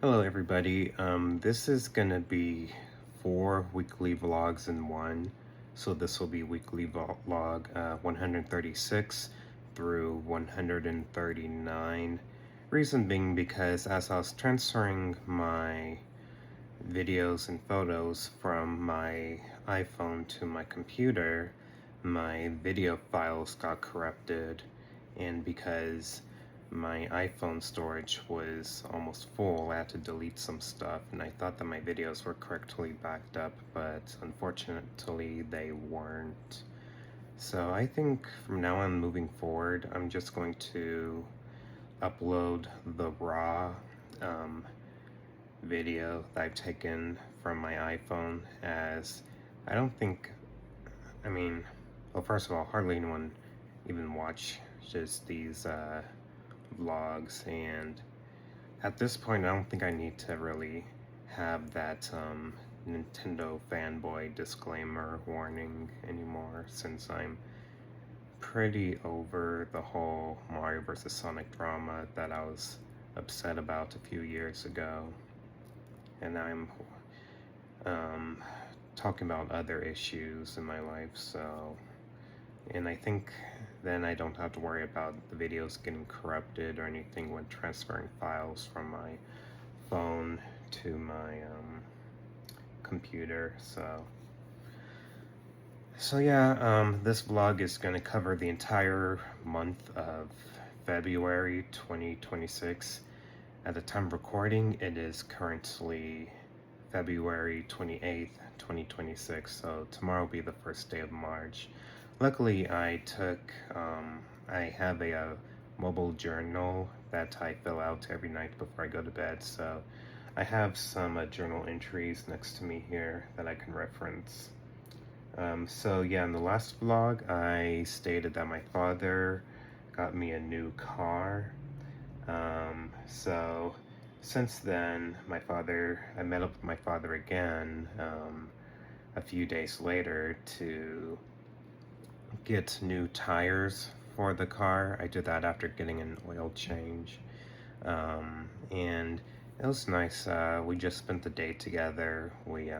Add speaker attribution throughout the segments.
Speaker 1: Hello, everybody. This is gonna be 4 weekly vlogs in one. So this will be weekly vlog 136 through 139. Reason being because as I was transferring my videos and photos from my iPhone to my computer, my video files got corrupted, and because my iPhone storage was almost full, I had to delete some stuff, and I thought that my videos were correctly backed up, but unfortunately they weren't. So I think from now on moving forward, I'm just going to upload the raw um, video that I've taken from my iPhone, as I don't think, I mean, well, first of all, hardly anyone even watches these vlogs, and at this point, I don't think I need to really have that Nintendo fanboy disclaimer warning anymore, since I'm pretty over the whole Mario vs. Sonic drama that I was upset about a few years ago. And I'm um, talking about other issues in my life, so, and I think then I don't have to worry about the videos getting corrupted or anything when transferring files from my phone to my computer. So yeah, this vlog is going to cover the entire month of February 2026. At the time of recording, it is currently February 28th, 2026, so tomorrow will be the first day of March. Luckily, I have a mobile journal that I fill out every night before I go to bed, so I have some journal entries next to me here that I can reference. So yeah, in the last vlog, I stated that my father got me a new car. So since then, I met up with my father again a few days later to get new tires for the car. I did that after getting an oil change. And it was nice. We just spent the day together. We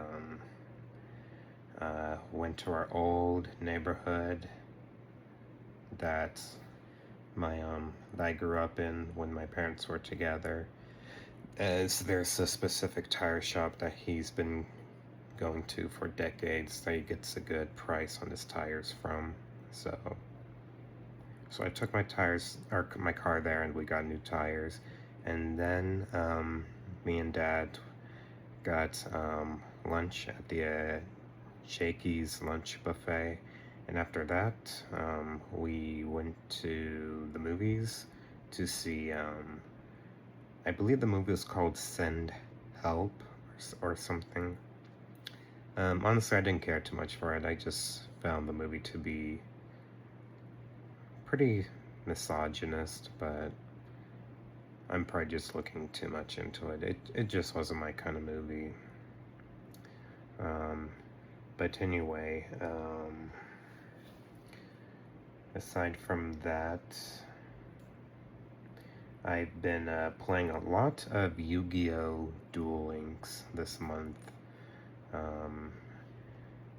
Speaker 1: went to our old neighborhood that that I grew up in when my parents were together. As there's a specific tire shop that he's been going to for decades that he gets a good price on his tires from. So I took my tires, or my car there, and we got new tires. And then me and Dad got lunch at the Shakey's lunch buffet. And after that, we went to the movies to see, I believe the movie was called Send Help or something. Honestly, I didn't care too much for it. I just found the movie to be pretty misogynist, but I'm probably just looking too much into it. It just wasn't my kind of movie. But anyway, aside from that, I've been playing a lot of Yu-Gi-Oh! Duel Links this month. I'm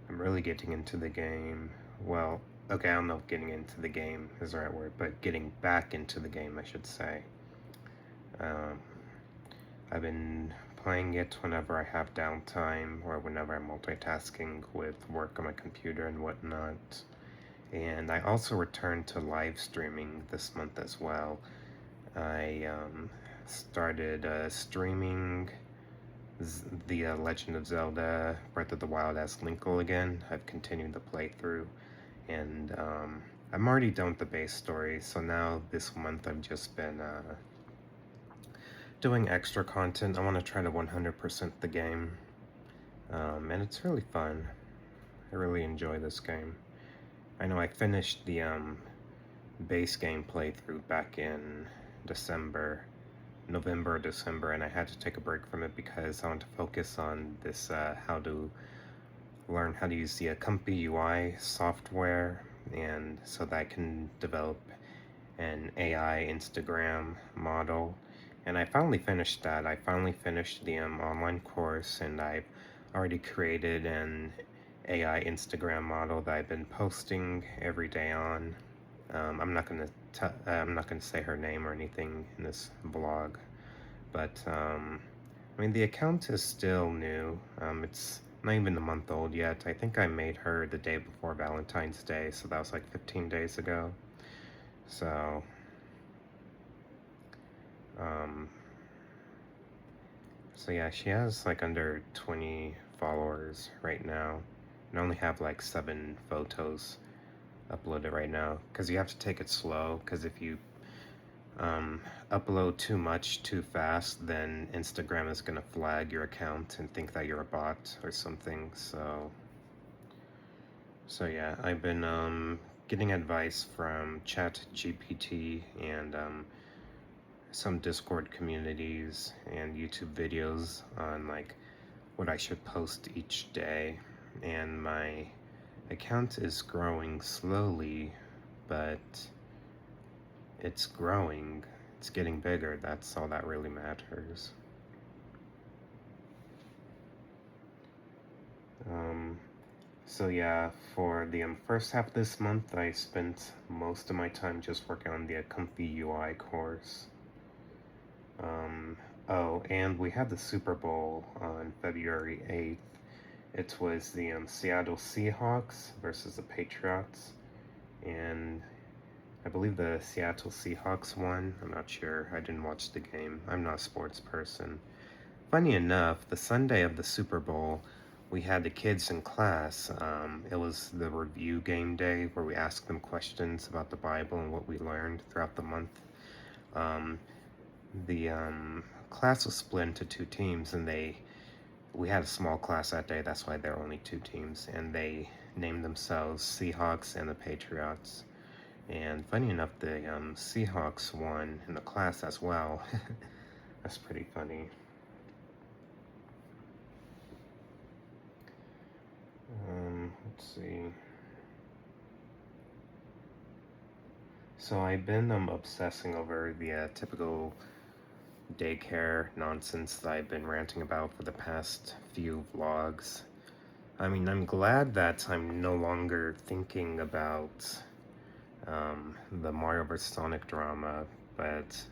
Speaker 1: really getting into the game. Well, okay, I don't know if getting into the game is the right word, but getting back into the game, I should say. I've been playing it whenever I have downtime or whenever I'm multitasking with work on my computer and whatnot. And I also returned to live streaming this month as well. I started streaming the Legend of Zelda Breath of the Wild as Linkle again. I've continued the playthrough, and I'm already done with the base story, so now this month I've just been doing extra content. I want to try to 100% the game, and it's really fun. I really enjoy this game. I know I finished the base game playthrough back in November, December, and I had to take a break from it because I want to focus on this how to learn how to use the Comfy UI software, and so that I can develop an AI Instagram model. And I finally finished that. I finally finished the online course, and I've already created an AI Instagram model that I've been posting every day on. I'm not gonna say her name or anything in this vlog, but I mean the account is still new. It's not even a month old yet. I think I made her the day before Valentine's Day, so that was like 15 days ago. So um, so yeah, she has like under 20 followers right now, and I only have like 7 photos uploaded right now, because you have to take it slow, because if you upload too much too fast, then Instagram is gonna flag your account and think that you're a bot or something. So yeah, I've been getting advice from ChatGPT and some Discord communities and YouTube videos on like what I should post each day, and my account is growing slowly, but it's growing. It's getting bigger. That's all that really matters. Um, so yeah, for the first half of this month, I spent most of my time just working on the Comfy UI course. Oh, and we had the Super Bowl on February 8th. It was the Seattle Seahawks versus the Patriots, and I believe the Seattle Seahawks won. I'm not sure. I didn't watch the game. I'm not a sports person. Funny enough, the Sunday of the Super Bowl, we had the kids in class. It was the review game day where we asked them questions about the Bible and what we learned throughout the month. The class was split into 2 teams, and we had a small class that day. That's why there were only 2 teams, and they named themselves Seahawks and the Patriots. And funny enough, the Seahawks won in the class as well. That's pretty funny. Let's see. So I've been obsessing over the typical daycare nonsense that I've been ranting about for the past few vlogs. I mean, I'm glad that I'm no longer thinking about the Mario vs. Sonic drama, but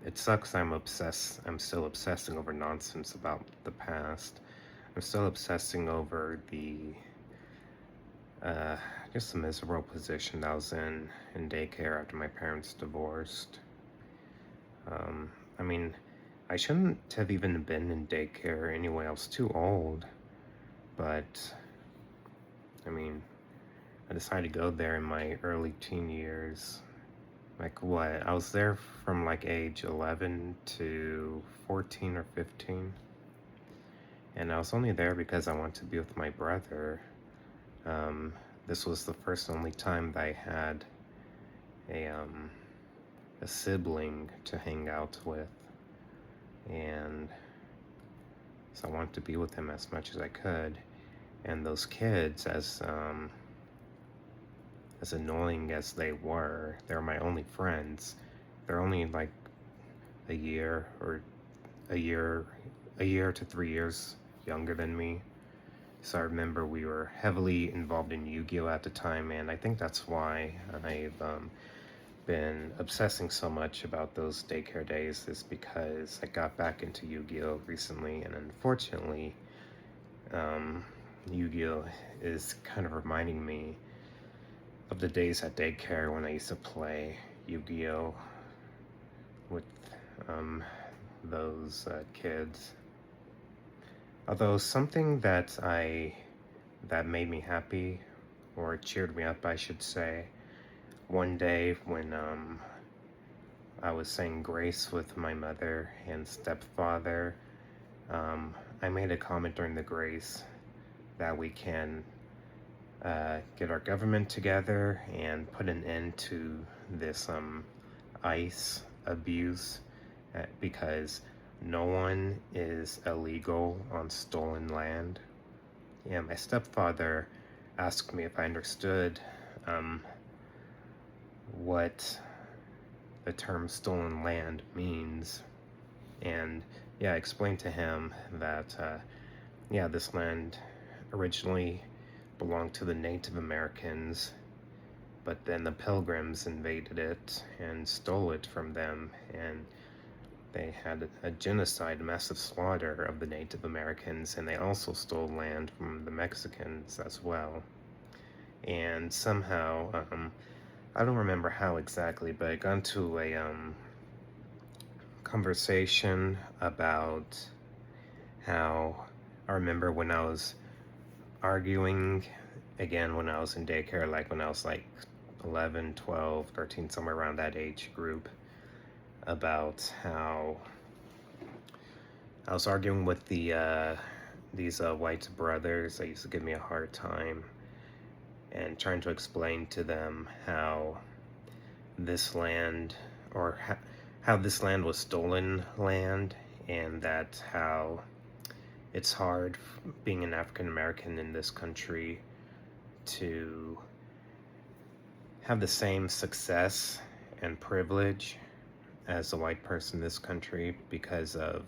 Speaker 1: it sucks I'm still obsessing over nonsense about the past. I'm still obsessing over just the miserable position that I was in daycare after my parents divorced. I mean, I shouldn't have even been in daycare anyway. I was too old, but I mean, I decided to go there in my early teen years. Like what? I was there from like age 11 to 14 or 15. And I was only there because I wanted to be with my brother. This was the first and only time that I had a sibling to hang out with. And so I wanted to be with him as much as I could. And those kids, as annoying as they were my only friends. They're only like a year to 3 years younger than me. So I remember we were heavily involved in Yu-Gi-Oh at the time, and I think that's why I've been obsessing so much about those daycare days, is because I got back into Yu-Gi-Oh recently, and unfortunately, Yu-Gi-Oh is kind of reminding me of the days at daycare when I used to play Yu-Gi-Oh with those kids. Although something that made me happy, or cheered me up, I should say, one day when I was saying grace with my mother and stepfather, I made a comment during the grace that we can get our government together and put an end to this ICE abuse, because no one is illegal on stolen land. Yeah, my stepfather asked me if I understood what the term stolen land means. And yeah, I explained to him that, yeah, this land originally belonged to the Native Americans, but then the Pilgrims invaded it and stole it from them, and they had a genocide, a massive slaughter of the Native Americans, and they also stole land from the Mexicans as well. And somehow, I don't remember how exactly, but I got into a conversation about how I remember when I was arguing again when I was in daycare, like when I was like 11, 12, 13, somewhere around that age group, about how I was arguing with these white brothers that used to give me a hard time, and trying to explain to them how this land, or how this land was stolen land, and that how it's hard being an African American in this country to have the same success and privilege as a white person in this country because of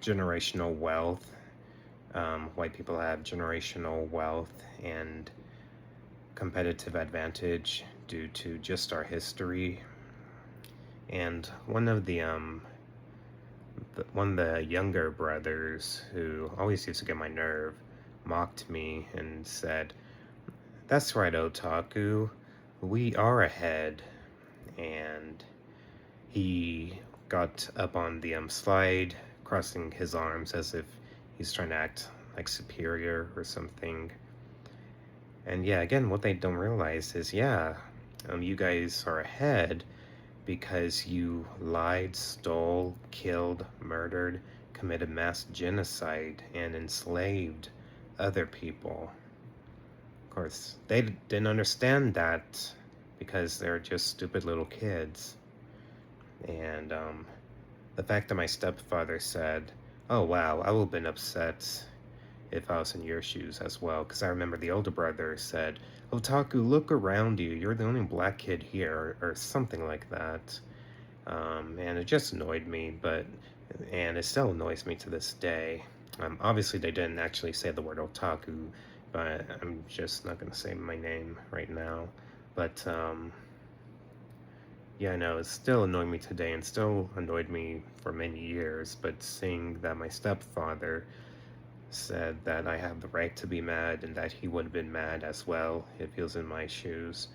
Speaker 1: generational wealth. White people have generational wealth and competitive advantage due to just our history. And one of the younger brothers, who always used to get my nerve, mocked me and said, "That's right, otaku, we are ahead." And he got up on the slide, crossing his arms as if he's trying to act like superior or something. And yeah, again, what they don't realize is, yeah, you guys are ahead because you lied, stole, killed, murdered, committed mass genocide, and enslaved other people. Of course, they didn't understand that because they're just stupid little kids. And the fact that my stepfather said, "Oh wow, I would have been upset if I was in your shoes as well," because I remember the older brother said, "Otaku, look around you, you're the only black kid here," or something like that. And it just annoyed me, and it still annoys me to this day. Obviously they didn't actually say the word otaku, but I'm just not going to say my name right now. But yeah, no, it still annoyed me today, and still annoyed me for many years. But seeing that my stepfather said that I have the right to be mad, and that he would have been mad as well if he was in my shoes,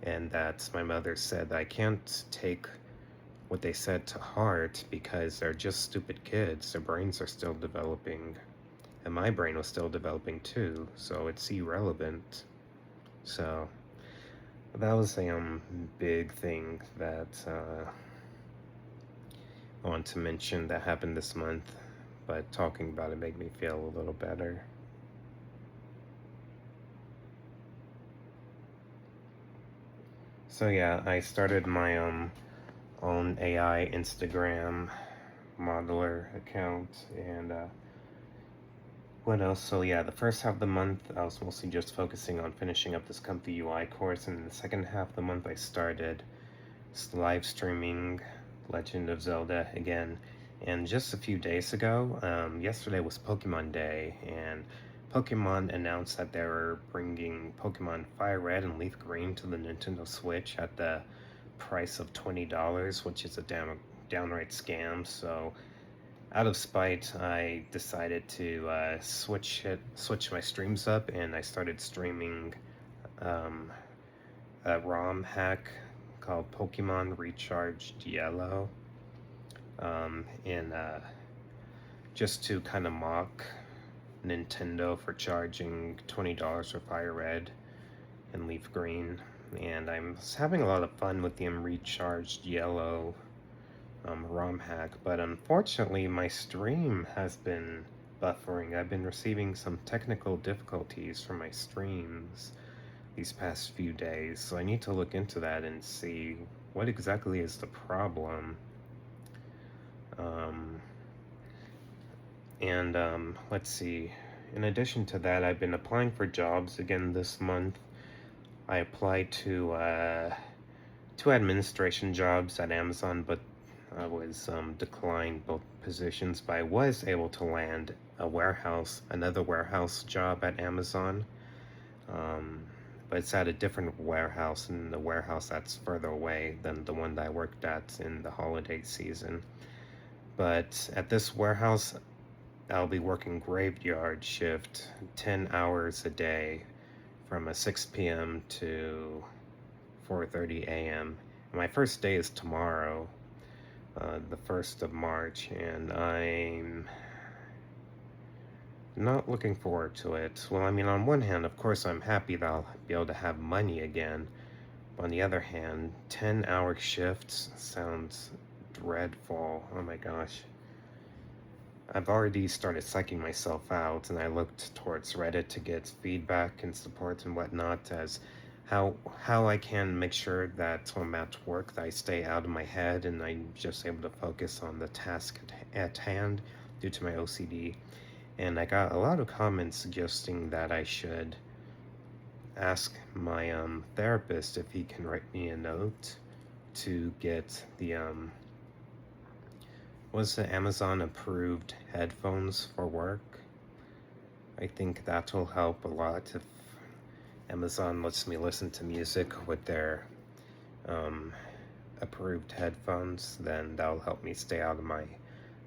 Speaker 1: and that my mother said that I can't take what they said to heart because they're just stupid kids. Their brains are still developing, and my brain was still developing too, so it's irrelevant. So that was a big thing that I want to mention that happened this month, but talking about it made me feel a little better. So yeah, I started my own AI Instagram modeler account, and what else? So yeah, the first half of the month I was mostly just focusing on finishing up this Comfy UI course, and in the second half of the month I started live streaming Legend of Zelda again. And just a few days ago, yesterday was Pokemon Day, and Pokemon announced that they were bringing Pokemon Fire Red and Leaf Green to the Nintendo Switch at the price of $20, which is a downright scam. So out of spite, I decided to switch my streams up, and I started streaming a ROM hack called Pokemon Recharged Yellow, in just to kind of mock Nintendo for charging $20 for Fire Red and Leaf Green. And I'm having a lot of fun with the Recharged Yellow ROM hack, but unfortunately my stream has been buffering. I've been receiving some technical difficulties from my streams these past few days, so I need to look into that and see what exactly is the problem. Let's see. In addition to that, I've been applying for jobs again this month. I applied to two administration jobs at Amazon, but I was declined both positions. But I was able to land another warehouse job at Amazon. Um, but it's at a different warehouse, and the warehouse that's further away than the one that I worked at in the holiday season. But at this warehouse, I'll be working graveyard shift, 10 hours a day from a 6 p.m. to 4:30 a.m. My first day is tomorrow, the 1st of March, and I'm not looking forward to it. Well, I mean, on one hand, of course, I'm happy that I'll be able to have money again. On the other hand, 10-hour shifts sounds dreadful. Oh my gosh. I've already started psyching myself out, and I looked towards Reddit to get feedback and support and whatnot as how I can make sure that when I'm at work that I stay out of my head and I'm just able to focus on the task at hand due to my OCD. And I got a lot of comments suggesting that I should ask my therapist if he can write me a note to get the was the Amazon approved headphones for work. I think that will help a lot if Amazon lets me listen to music with their approved headphones, then that'll help me stay out of my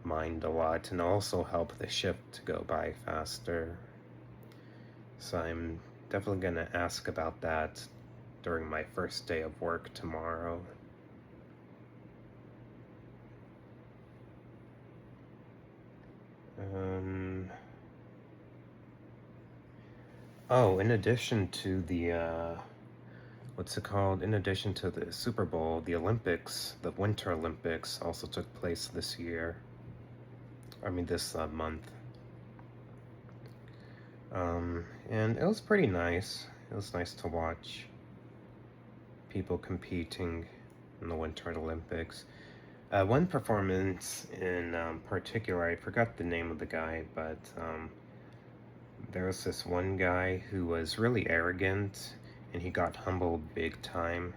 Speaker 1: mind a lot and also help the shift go by faster. So I'm definitely going to ask about that during my first day of work tomorrow. Oh, in addition to the what's it called? In addition to the Super Bowl, the Olympics, the Winter Olympics also took place this year. I mean, this month. And it was pretty nice. It was nice to watch people competing in the Winter Olympics. One performance in particular, I forgot the name of the guy, but there was this one guy who was really arrogant, and he got humbled big time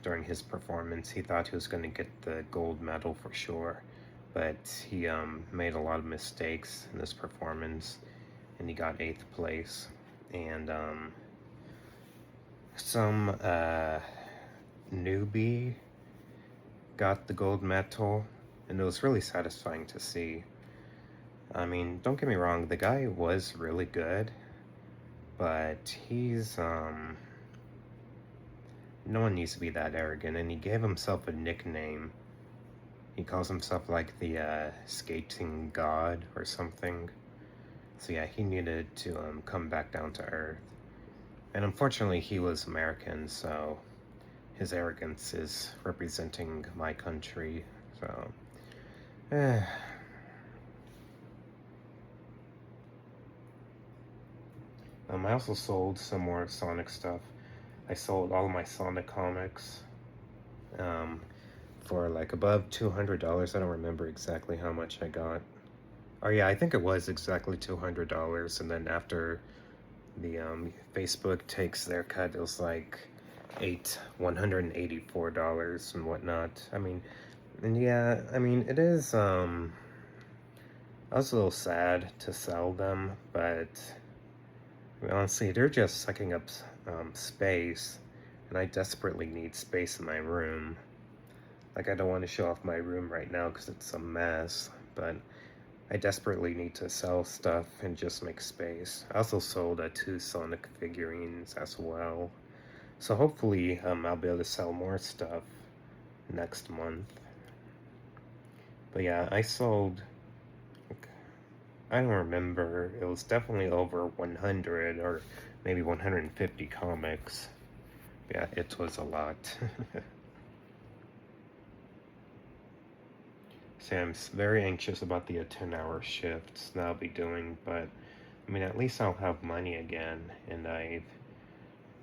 Speaker 1: during his performance. He thought he was going to get the gold medal for sure, but he made a lot of mistakes in this performance, and he got 8th place. And some newbie got the gold medal, and it was really satisfying to see. I mean, don't get me wrong, the guy was really good, but he's no one needs to be that arrogant, and he gave himself a nickname. He calls himself like the skating god or something. So yeah, he needed to come back down to earth. And unfortunately, he was American, so his arrogance is representing my country. So, I also sold some more Sonic stuff. I sold all of my Sonic comics for like above $200. I don't remember exactly how much I got. Oh yeah, I think it was exactly $200. And then after the Facebook takes their cut, it was like $184 and whatnot. I mean, and yeah, I mean, it is I was a little sad to sell them, but honestly, they're just sucking up space, and I desperately need space in my room. Like, I don't want to show off my room right now because it's a mess, but I desperately need to sell stuff and just make space. I also sold 2 Sonic figurines as well. So hopefully I'll be able to sell more stuff next month. But yeah, I sold, I don't remember, it was definitely over 100 or maybe 150 comics. Yeah, it was a lot. So I'm very anxious about the 10-hour shifts that I'll be doing, but I mean, at least I'll have money again, and I've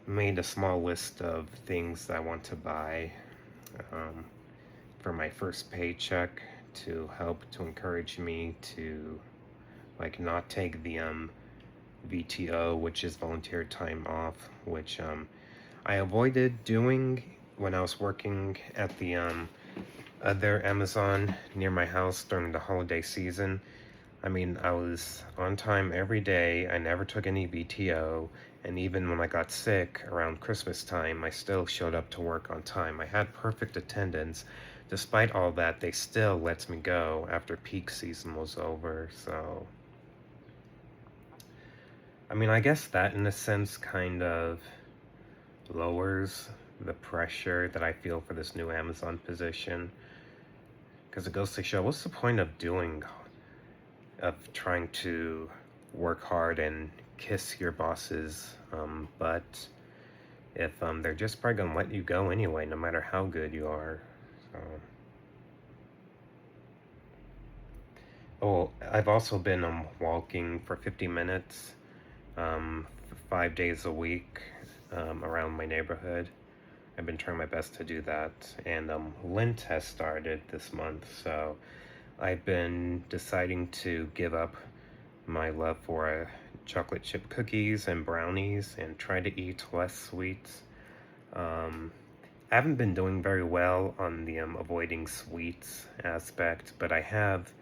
Speaker 1: made a small list of things I want to buy for my first paycheck to help to encourage me to like not take the VTO, which is volunteer time off, which I avoided doing when I was working at the other Amazon near my house during the holiday season, I mean, I was on time every day. I never took any VTO. And even when I got sick around Christmas time, I still showed up to work on time. I had perfect attendance. Despite all that, they still let me go after peak season was over. So, I mean, I guess that in a sense kind of lowers the pressure that I feel for this new Amazon position. Because it goes to show, what's the point of trying to work hard and kiss your boss's butt if they're just probably gonna let you go anyway, no matter how good you are. So. Oh, I've also been walking for 50 minutes, 5 days a week around my neighborhood. I've been trying my best to do that, and Lent has started this month, so I've been deciding to give up my love for chocolate chip cookies and brownies and try to eat less sweets. I haven't been doing very well on the avoiding sweets aspect, but I have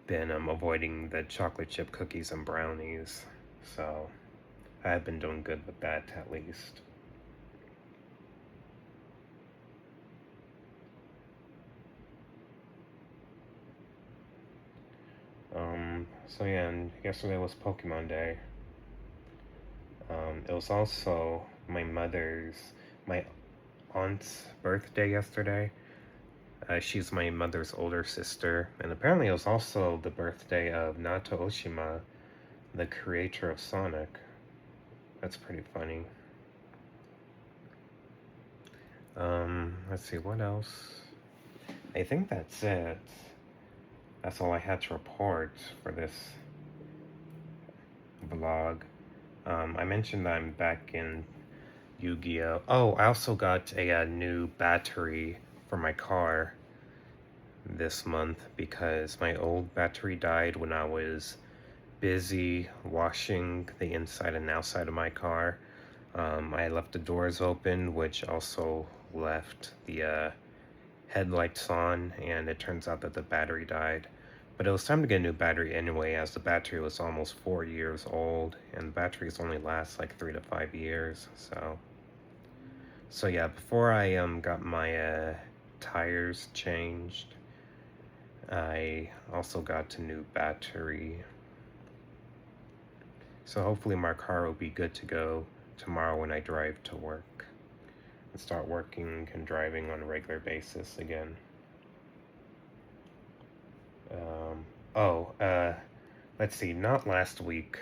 Speaker 1: been avoiding the chocolate chip cookies and brownies, so I've been doing good with that at least. So yeah, and yesterday was Pokemon Day. It was also my aunt's birthday yesterday. She's my mother's older sister, and apparently it was also the birthday of Naoto Oshima, the creator of Sonic. That's pretty funny. Let's see, what else? I think that's it. That's all I had to report for this vlog. I mentioned that I'm back in Yu-Gi-Oh! Oh, I also got a new battery for my car this month because my old battery died when I was busy washing the inside and outside of my car. I left the doors open, which also left the headlights on, and it turns out that the battery died. But it was time to get a new battery anyway, as the battery was almost 4 years old, and batteries only last like 3 to 5 years. So yeah, before I got my tires changed, I also got a new battery. So hopefully my car will be good to go tomorrow when I drive to work and start working and driving on a regular basis again. Let's see, not last week,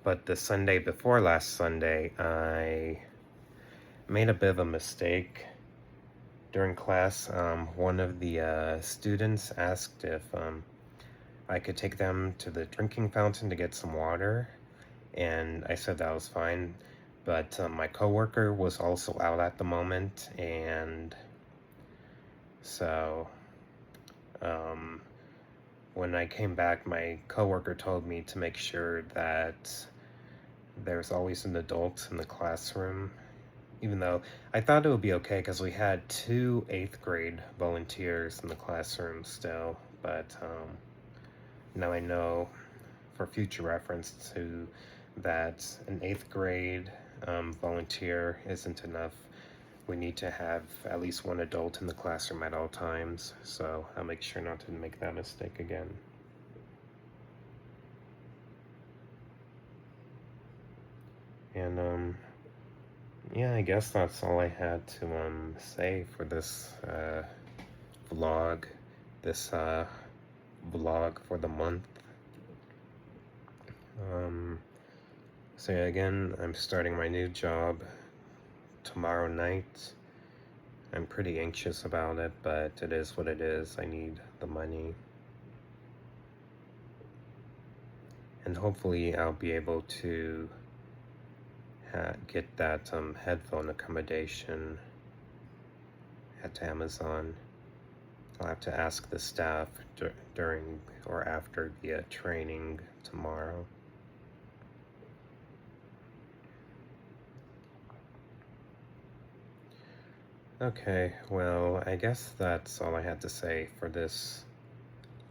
Speaker 1: but the Sunday before last Sunday, I made a bit of a mistake during class. One of the students asked if I could take them to the drinking fountain to get some water, and I said that was fine. But my coworker was also out at the moment, and so when I came back, my coworker told me to make sure that there's always an adult in the classroom, even though I thought it would be okay because we had 2 8th grade volunteers in the classroom still, but now I know for future reference to that an 8th grade volunteer isn't enough. We need to have at least one adult in the classroom at all times, so I'll make sure not to make that mistake again. And yeah, I guess that's all I had to say for this vlog, this vlog for the month. So yeah, again, I'm starting my new job tomorrow night. I'm pretty anxious about it, but it is what it is. I need the money. And hopefully I'll be able to get that headphone accommodation at Amazon. I'll have to ask the staff during or after the training tomorrow. Okay, well, I guess that's all I had to say for this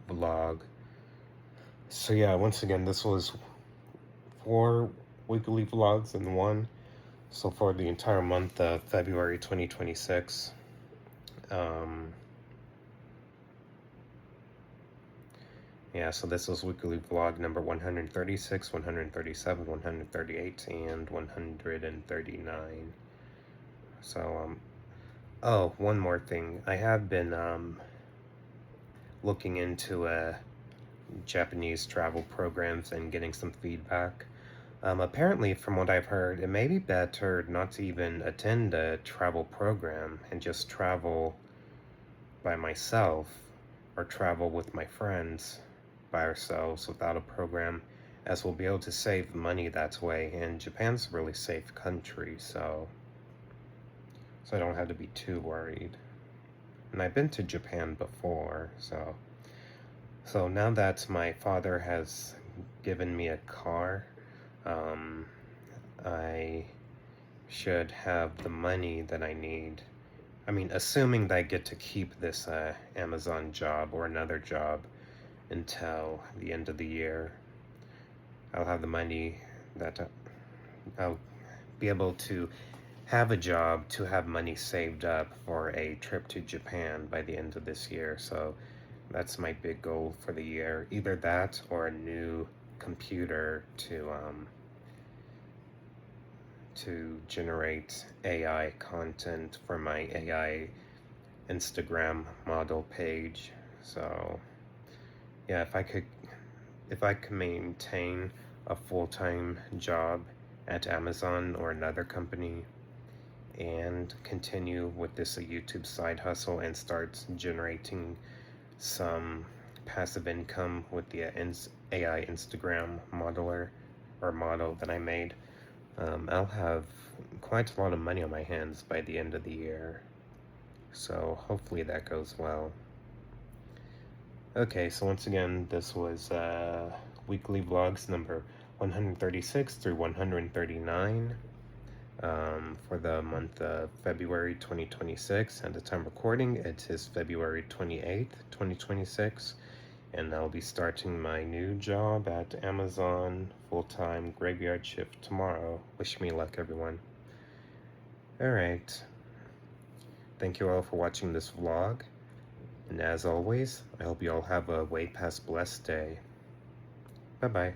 Speaker 1: vlog. So yeah, once again, this was 4 weekly vlogs in one. So for the entire month of February 2026. Um, yeah, so this was weekly vlog number 136, 137, 138, and 139. So, oh, one more thing. I have been, looking into, Japanese travel programs and getting some feedback. Apparently, from what I've heard, it may be better not to even attend a travel program and just travel by myself or travel with my friends by ourselves without a program, as we'll be able to save money that way. And Japan's a really safe country, so I don't have to be too worried. And I've been to Japan before, so now that my father has given me a car, um, I should have the money that I need. I mean, assuming that I get to keep this Amazon job or another job until the end of the year, I'll have the money that I'll be able to have a job to have money saved up for a trip to Japan by the end of this year. So that's my big goal for the year. Either that or a new computer to generate AI content for my AI Instagram model page. So yeah, if I could maintain a full-time job at Amazon or another company and continue with this YouTube side hustle and start generating some passive income with the AI Instagram modeler or model that I made, I'll have quite a lot of money on my hands by the end of the year. So hopefully that goes well. Okay, so once again, this was weekly vlogs number 136 through 139 for the month of February 2026. And the time recording, it is February 28th, 2026. And I'll be starting my new job at Amazon full-time graveyard shift tomorrow. Wish me luck, everyone. Alright. Thank you all for watching this vlog. And as always, I hope you all have a way past blessed day. Bye-bye.